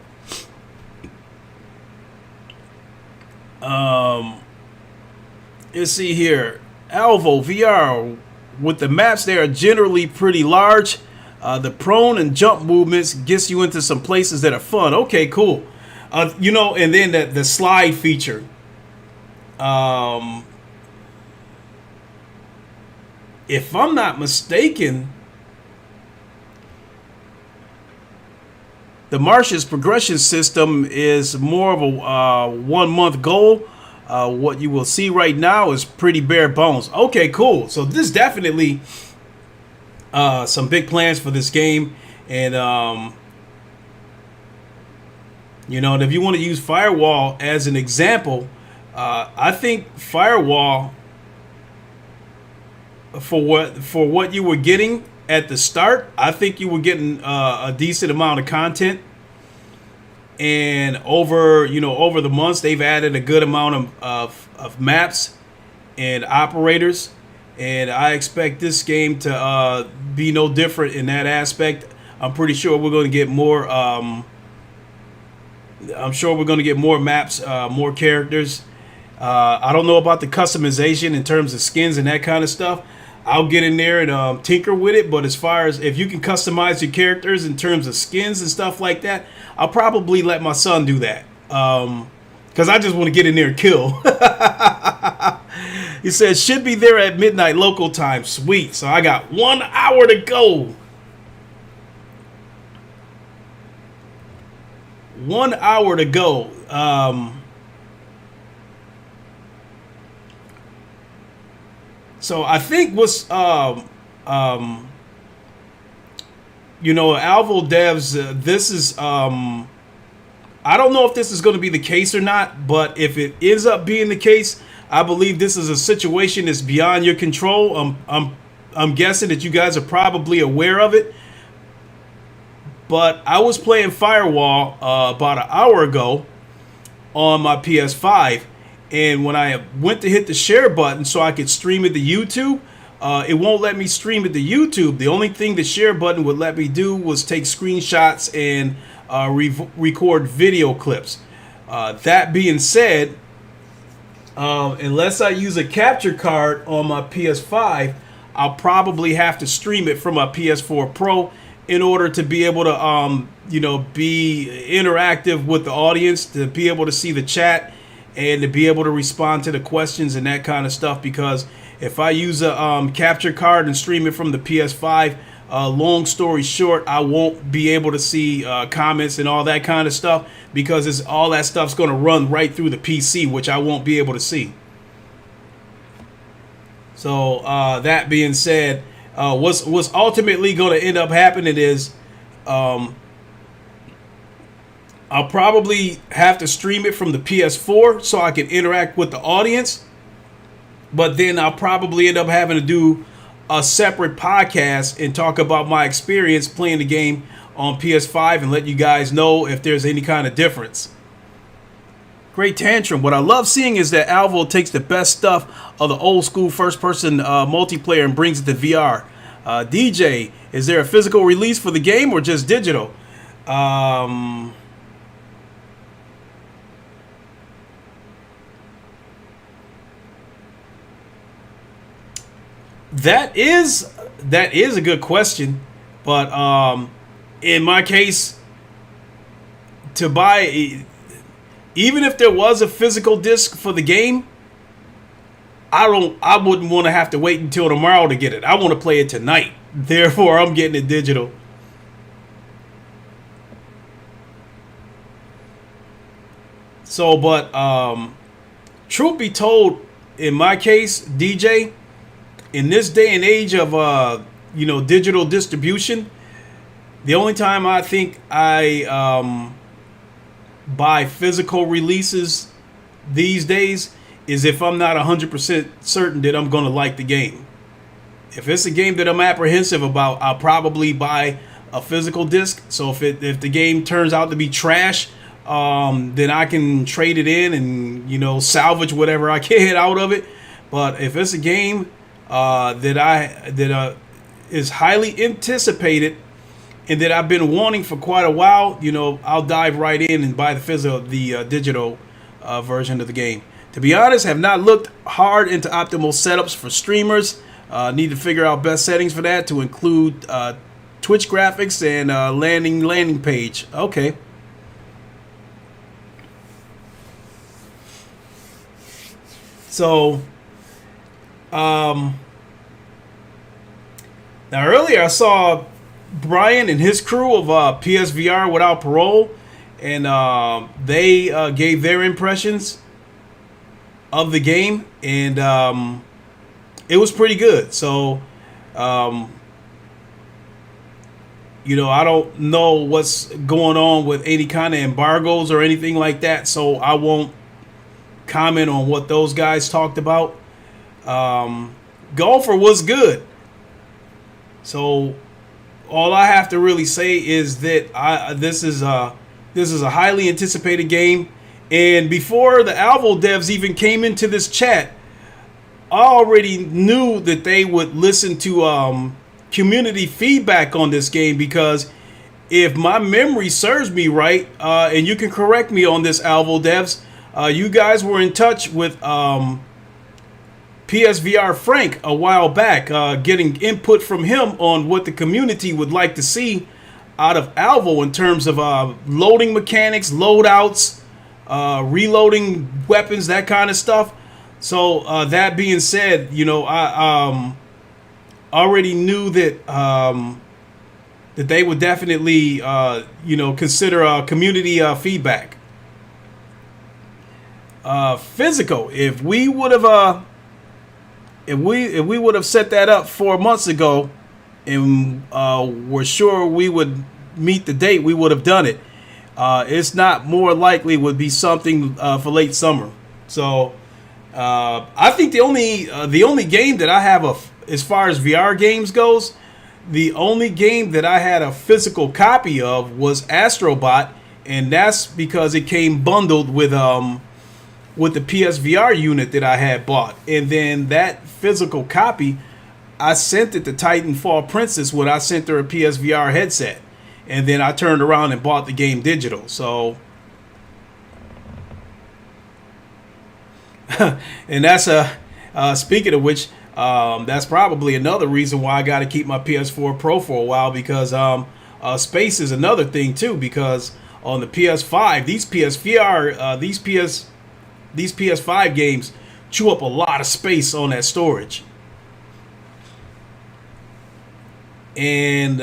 let's see here. Alvo VR, with the maps, they are generally pretty large. The prone and jump movements gets you into some places that are fun. Okay, cool. And then the slide feature. If I'm not mistaken, the Martian's progression system is more of a 1 month goal. What you will see right now is pretty bare bones. Okay, cool. So this definitely some big plans for this game, and and if you want to use Firewall as an example, I think Firewall, for what you were getting at the start, I think you were getting a decent amount of content, and over the months they've added a good amount of maps and operators, and I expect this game to be no different in that aspect. I'm pretty sure we're going to get more. I'm sure we're going to get more maps, more characters. I don't know about the customization in terms of skins and that kind of stuff. I'll get in there and tinker with it, but as far as if you can customize your characters in terms of skins and stuff like that, I'll probably let my son do that, because I just want to get in there and kill. He says should be there at midnight local time. Sweet. So I got 1 hour to go. 1 hour to go. So I think what's Alvo devs, this is I don't know if this is going to be the case or not, but if it ends up being the case, I believe this is a situation that's beyond your control. I'm guessing that you guys are probably aware of it, but I was playing Firewall about an hour ago on my PS5. And when I went to hit the share button so I could stream it to YouTube, it won't let me stream it to YouTube. The only thing the share button would let me do was take screenshots and record video clips. That being said, unless I use a capture card on my PS5, I'll probably have to stream it from my PS4 Pro in order to be able to, be interactive with the audience, to be able to see the chat, and to be able to respond to the questions and that kind of stuff. Because if I use a capture card and stream it from the PS5, long story short, I won't be able to see comments and all that kind of stuff, because all that stuff's going to run right through the PC, which I won't be able to see. So that being said, what's ultimately going to end up happening is I'll probably have to stream it from the PS4 so I can interact with the audience. But then I'll probably end up having to do a separate podcast and talk about my experience playing the game on PS5 and let you guys know if there's any kind of difference. Great tantrum. What I love seeing is that Alvo takes the best stuff of the old school first person multiplayer and brings it to VR. DJ, is there a physical release for the game or just digital? That is a good question, but in my case, to buy, even if there was a physical disc for the game, I wouldn't want to have to wait until tomorrow to get it. I want to play it tonight. Therefore, I'm getting it digital. So, but truth be told, in my case, DJ, in this day and age of digital distribution, the only time I think I buy physical releases these days is if I'm not 100% certain that I'm going to like the game. If it's a game that I'm apprehensive about, I'll probably buy a physical disc. So if the game turns out to be trash, then I can trade it in and salvage whatever I can out of it. But if it's a game that is highly anticipated and that I've been wanting for quite a while, I'll dive right in and buy the digital version of the game. To be honest, have not looked hard into optimal setups for streamers. Need to figure out best settings for that to include Twitch graphics and landing page. Okay. So, now earlier I saw Brian and his crew of PSVR Without Parole, and they gave their impressions of the game, and it was pretty good. So, I don't know what's going on with any kind of embargoes or anything like that, so I won't comment on what those guys talked about. Golfer was good. So all I have to really say is that this is a highly anticipated game. And before the Alvo devs even came into this chat, I already knew that they would listen to community feedback on this game, because if my memory serves me right, and you can correct me on this, Alvo devs, you guys were in touch with PSVR Frank a while back, getting input from him on what the community would like to see out of Alvo in terms of loading mechanics, loadouts, reloading weapons, that kind of stuff. So that being said, I already knew that that they would definitely consider community feedback. Physical. If we would have set that up 4 months ago, and were sure we would meet the date, we would have done it. It's not more likely would be something for late summer. So I think the only game that I have as far as VR games goes, the only game that I had a physical copy of was Astrobot, and that's because it came bundled with the PSVR unit that I had bought. And then that physical copy, I sent it to Titanfall Princess when I sent her a PSVR headset. And then I turned around and bought the game digital. So, and that's speaking of which, that's probably another reason why I got to keep my PS4 Pro for a while, because space is another thing too. Because on the PS5, these PS5 games chew up a lot of space on that storage. And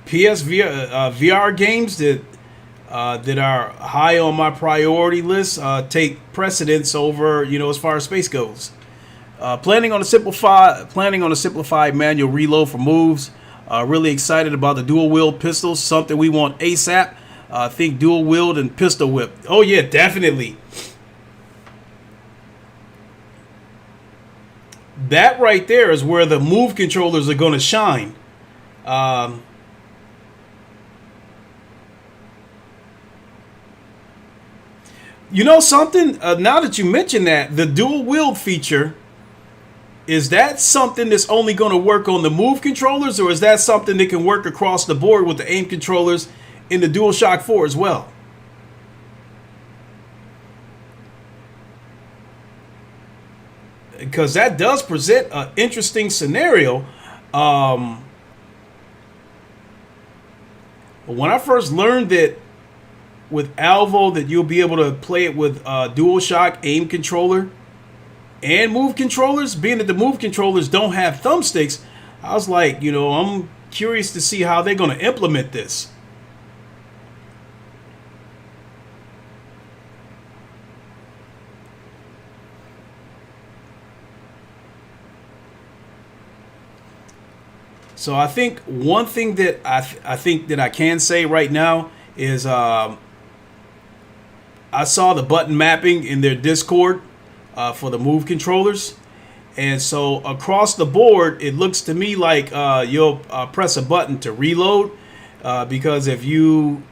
VR games that are high on my priority list take precedence over, as far as space goes. Planning on a simplified manual reload for moves. Really excited about the dual wield pistols, something we want ASAP. Think dual wield and pistol whip. Oh yeah, definitely. That right there is where the move controllers are going to shine. You know something? Now that you mention that, the dual wield feature, is that something that's only going to work on the Move controllers, or is that something that can work across the board with the aim controllers in the DualShock 4 as well? Because that does present an interesting scenario. When I first learned that with Alvo that you'll be able to play it with DualShock aim controller and Move controllers, being that the Move controllers don't have thumbsticks, I was like, I'm curious to see how they're going to implement this. So I think one thing that I think that I can say right now is I saw the button mapping in their Discord for the Move controllers, and so across the board it looks to me like you'll press a button to reload because aim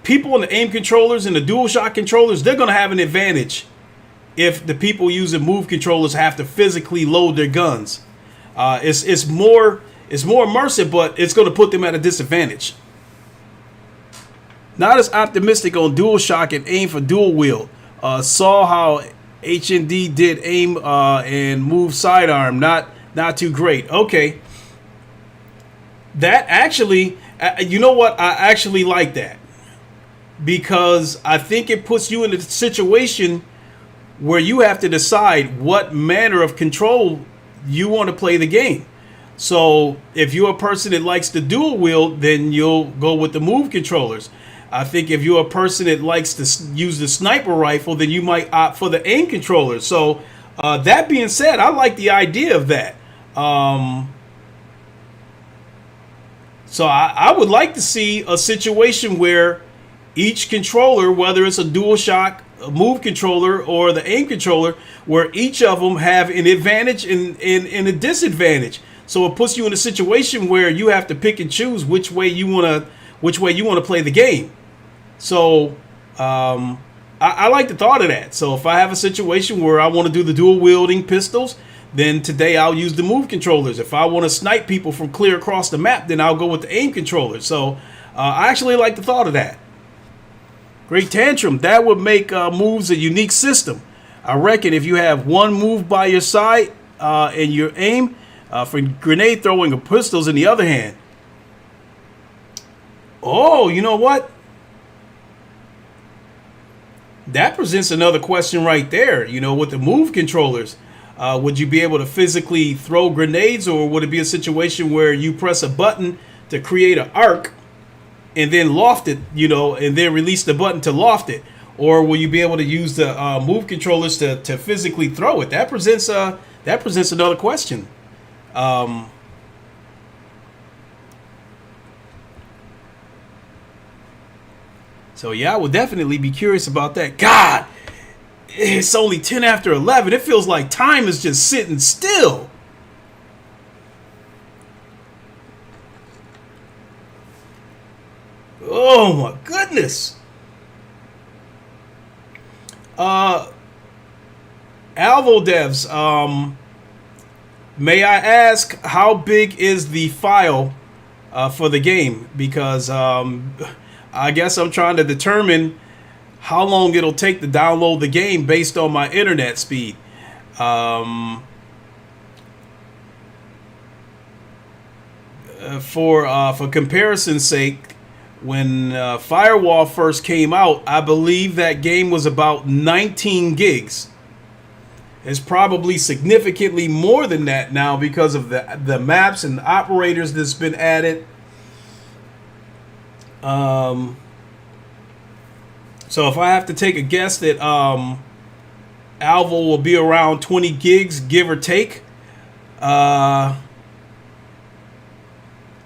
people in the aim controllers and the DualShock controllers, they're going to have an advantage if the people using Move controllers have to physically load their guns. It's more immersive, but it's going to put them at a disadvantage. Not as optimistic on DualShock and aim for dual wield. Saw how HND did aim and move sidearm. Not too great. Okay. That actually, you know what? I actually like that because I think it puts you in a situation where you have to decide what manner of control you want to play the game. So if you're a person that likes the dual wield, then you'll go with the Move controllers. I think if you're a person that likes to use the sniper rifle, then you might opt for the aim controllers. So that being said, I like the idea of that. So I would like to see a situation where each controller, whether it's a DualShock, a Move controller, or the aim controller, where each of them have an advantage and a disadvantage. So it puts you in a situation where you have to pick and choose which way you want to play the game. So I like the thought of that. So if I have a situation where I want to do the dual wielding pistols, then today I'll use the Move controllers. If I want to snipe people from clear across the map, then I'll go with the aim controllers. So I actually like the thought of that. Great Tantrum, that would make moves a unique system. I reckon if you have one move by your side and your aim for grenade throwing or pistols in the other hand. Oh, you know what? That presents another question right there. With the Move controllers, would you be able to physically throw grenades, or would it be a situation where you press a button to create an arc and then loft it, and then release the button to loft it? Or will you be able to use the Move controllers to physically throw it? That presents another question. So yeah, I would definitely be curious about that. God, it's only 10 after 11. It feels like time is just sitting still. Oh my goodness. Alvo devs, may I ask how big is the file for the game? Because I guess I'm trying to determine how long it'll take to download the game based on my internet speed. For comparison's sake, when Fireweall first came out, I believe that game was about 19 gigs. It's probably significantly more than that now because of the maps and operators that's been added. So if I have to take a guess that Alvo will be around 20 gigs, give or take, then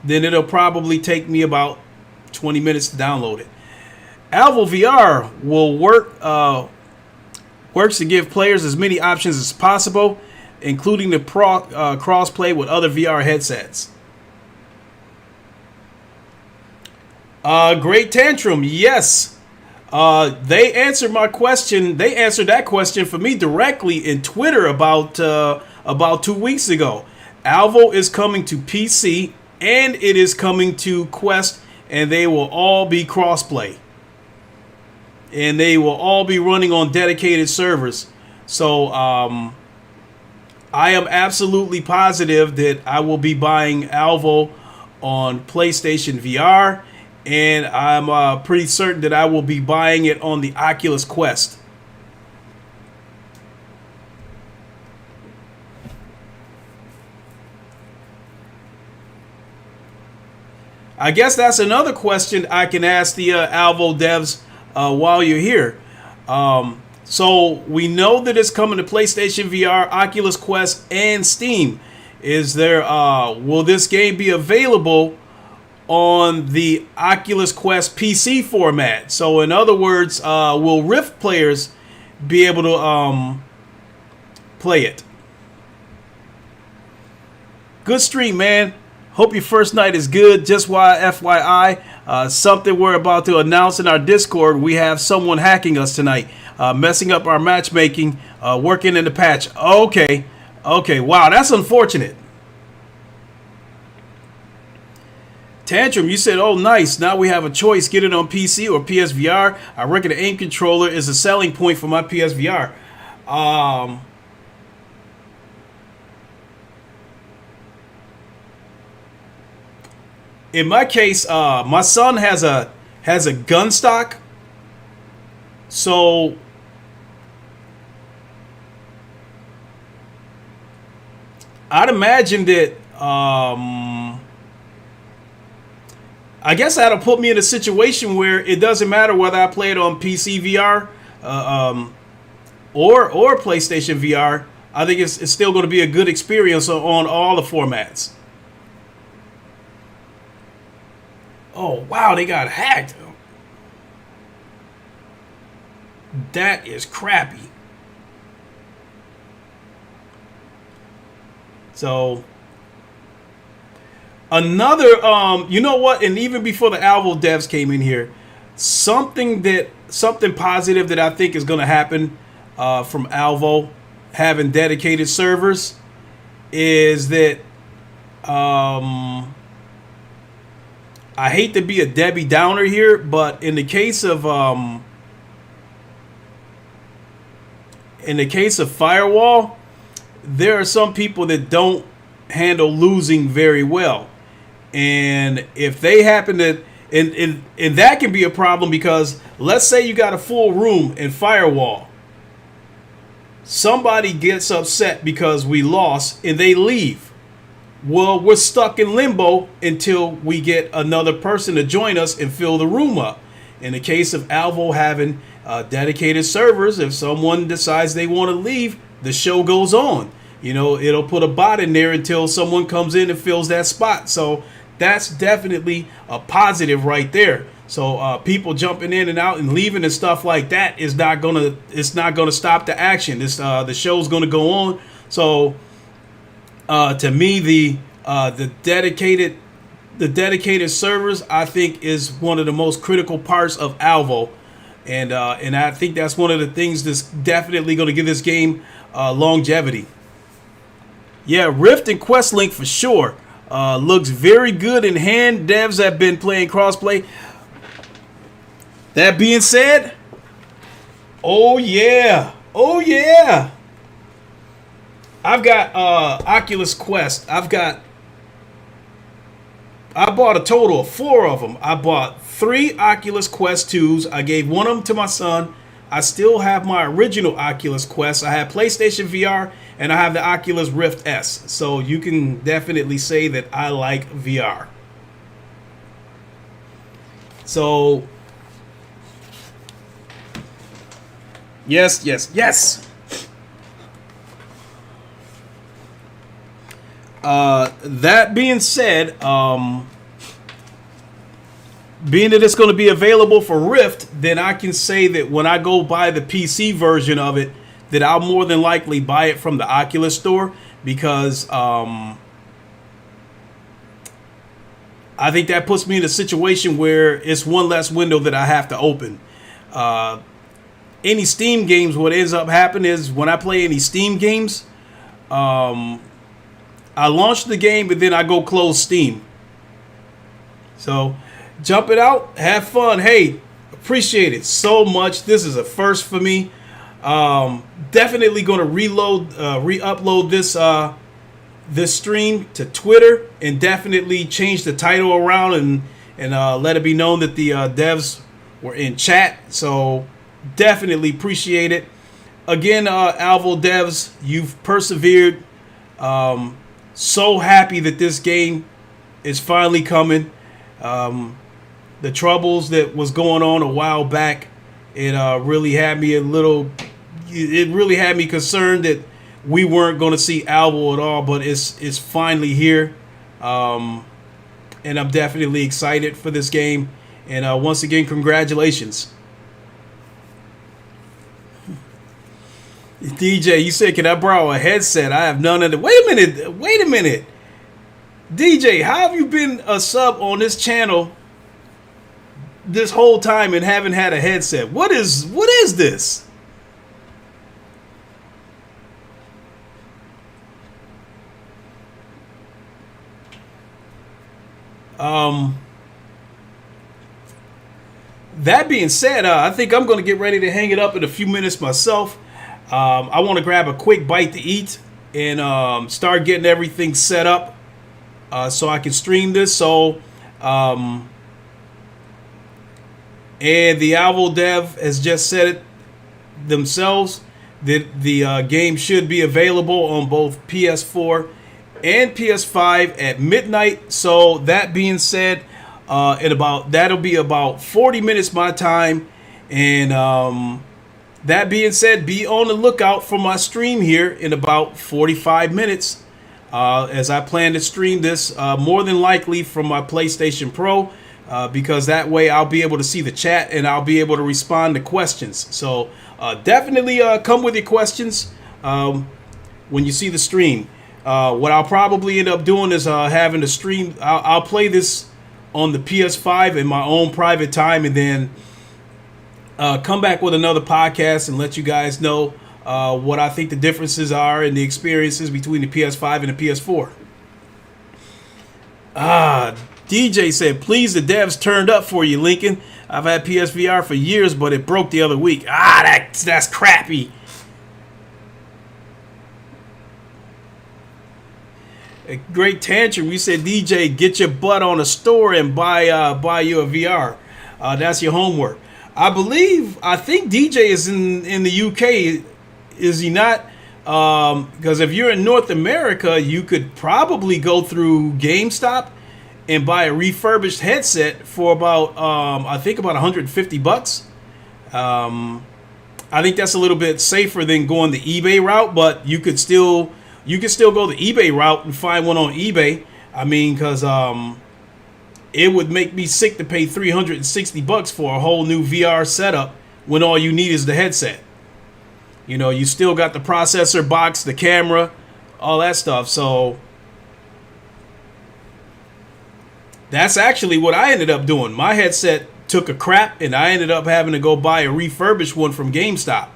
it'll probably take me about 20 minutes to download it. Alvo VR will works to give players as many options as possible, including the cross-play with other VR headsets. Great Tantrum, yes. They answered my question. They answered that question for me directly in Twitter about 2 weeks ago. Alvo is coming to PC and it is coming to Quest, and they will all be crossplay. And they will all be running on dedicated servers. So I am absolutely positive that I will be buying Alvo on PlayStation VR, and I'm pretty certain that I will be buying it on the Oculus Quest. I guess that's another question I can ask the Alvo devs while you're here. So we know that it's coming to PlayStation VR, Oculus Quest, and Steam. Will this game be available on the Oculus Quest PC format? So in other words, will Rift players be able to play it? Good stream, man. Hope your first night is good. Just FYI, something we're about to announce in our Discord. We have someone hacking us tonight, messing up our matchmaking, working in the patch. Okay. Wow, that's unfortunate. Tantrum, you said, oh, nice. Now we have a choice. Get it on PC or PSVR. I reckon the aim controller is a selling point for my PSVR. In my case, my son has a gun stock, so I'd imagine that. I guess that'll put me in a situation where it doesn't matter whether I play it on PC VR or PlayStation VR. I think it's still going to be a good experience on all the formats. Oh, wow, they got hacked. That is crappy. So, another, you know what? And even before the Alvo devs came in here, something positive that I think is going to happen from Alvo having dedicated servers is that, I hate to be a Debbie Downer here, but in the case of Fireweall, there are some people that don't handle losing very well, and if they happen to, and that can be a problem, because let's say you got a full room in Fireweall, somebody gets upset because we lost and they leave. Well, we're stuck in limbo until we get another person to join us and fill the room up. In the case of Alvo having dedicated servers, if someone decides they want to leave, the show goes on. You know, it'll put a bot in there until someone comes in and fills that spot. So that's definitely a positive right there. So people jumping in and out and leaving and stuff like that is not gonna stop the action. The show's gonna go on. So to me, the dedicated servers, I think, is one of the most critical parts of Alvo, and I think that's one of the things that's definitely going to give this game longevity. Yeah, Rift and Quest Link for sure. Looks very good in hand. Devs have been playing crossplay. That being said, oh yeah. I've got Oculus Quest. I bought a total of 4 of them. I bought 3 Oculus Quest 2s. I gave one of them to my son. I still have my original Oculus Quest. I have PlayStation VR, and I have the Oculus Rift S. So you can definitely say that I like VR. So, yes. That being said, being that it's going to be available for Rift, then I can say that when I go buy the PC version of it, that I'll more than likely buy it from the Oculus store, because I think that puts me in a situation where it's one less window that I have to open. Any Steam games, what ends up happening is when I play any Steam games, I launch the game and then I go close Steam. So jump it out, have fun. Hey, appreciate it so much. This is a first for me. Definitely going to re-upload this stream to Twitter, and definitely change the title around and let it be known that the devs were in chat. So definitely appreciate it. Again, Alvo devs, you've persevered. So happy that this game is finally coming. The troubles that was going on a while back, it really had me it really had me concerned that we weren't going to see Alvo at all, but it's finally here. And I'm definitely excited for this game. And once again, congratulations. DJ, you said, can I borrow a headset? I have none of the... Wait a minute. DJ, how have you been a sub on this channel this whole time and haven't had a headset? What is this? That being said, I think I'm going to get ready to hang it up in a few minutes myself. I want to grab a quick bite to eat and start getting everything set up so I can stream this. So, and the Alvo dev has just said it themselves that the game should be available on both PS4 and PS5 at midnight. So that being said, that'll be about 40 minutes my time, and that being said, be on the lookout for my stream here in about 45 minutes, as I plan to stream this more than likely from my PlayStation Pro, because that way I'll be able to see the chat and I'll be able to respond to questions. So definitely come with your questions when you see the stream. What I'll probably end up doing is having to stream. I'll play this on the PS5 in my own private time, and then come back with another podcast and let you guys know what I think the differences are and the experiences between the PS5 and the PS4. DJ said, please, the devs turned up for you, Lincoln. I've had PSVR for years, but it broke the other week. That's crappy. A great tantrum. We said, DJ, get your butt on a store and buy you a VR. That's your homework. I think DJ is in the UK. Is he not? Because if you're in North America, you could probably go through GameStop and buy a refurbished headset for about I think about $150. I think that's a little bit safer than going the eBay route, but you could still go the eBay route and find one on eBay. I mean, because it would make me sick to pay $360 for a whole new VR setup when all you need is the headset. You know, you still got the processor box, the camera, all that stuff. So that's actually what I ended up doing. My headset took a crap, and I ended up having to go buy a refurbished one from GameStop.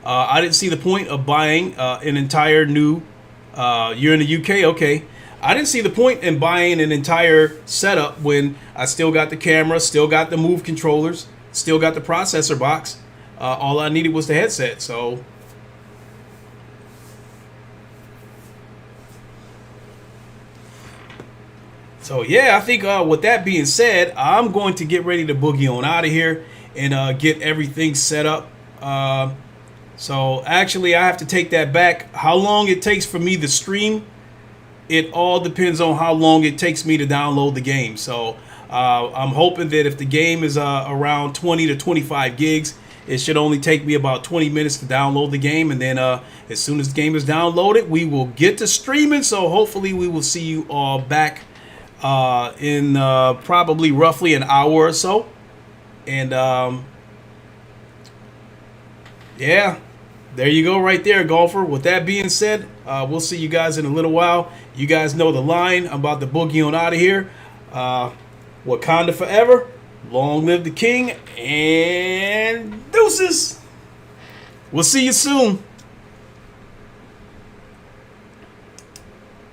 I didn't see the point of buying an entire new... you're in the UK, okay. I didn't see the point in buying an entire setup when I still got the camera, still got the Move controllers, still got the processor box. All I needed was the headset, so... So, yeah, I think with that being said, I'm going to get ready to boogie on out of here and get everything set up. So, actually, I have to take that back. How long it takes for me to stream, it all depends on how long it takes me to download the game. So, I'm hoping that if the game is around 20 to 25 gigs, it should only take me about 20 minutes to download the game. And then as soon as the game is downloaded, we will get to streaming. So, hopefully, we will see you all back in probably roughly an hour or so. And yeah, there you go right there, golfer. With that being said, we'll see you guys in a little while. You guys know the line. I'm about to boogie on out of here. Wakanda forever. Long live the king, and deuces. We'll see you soon.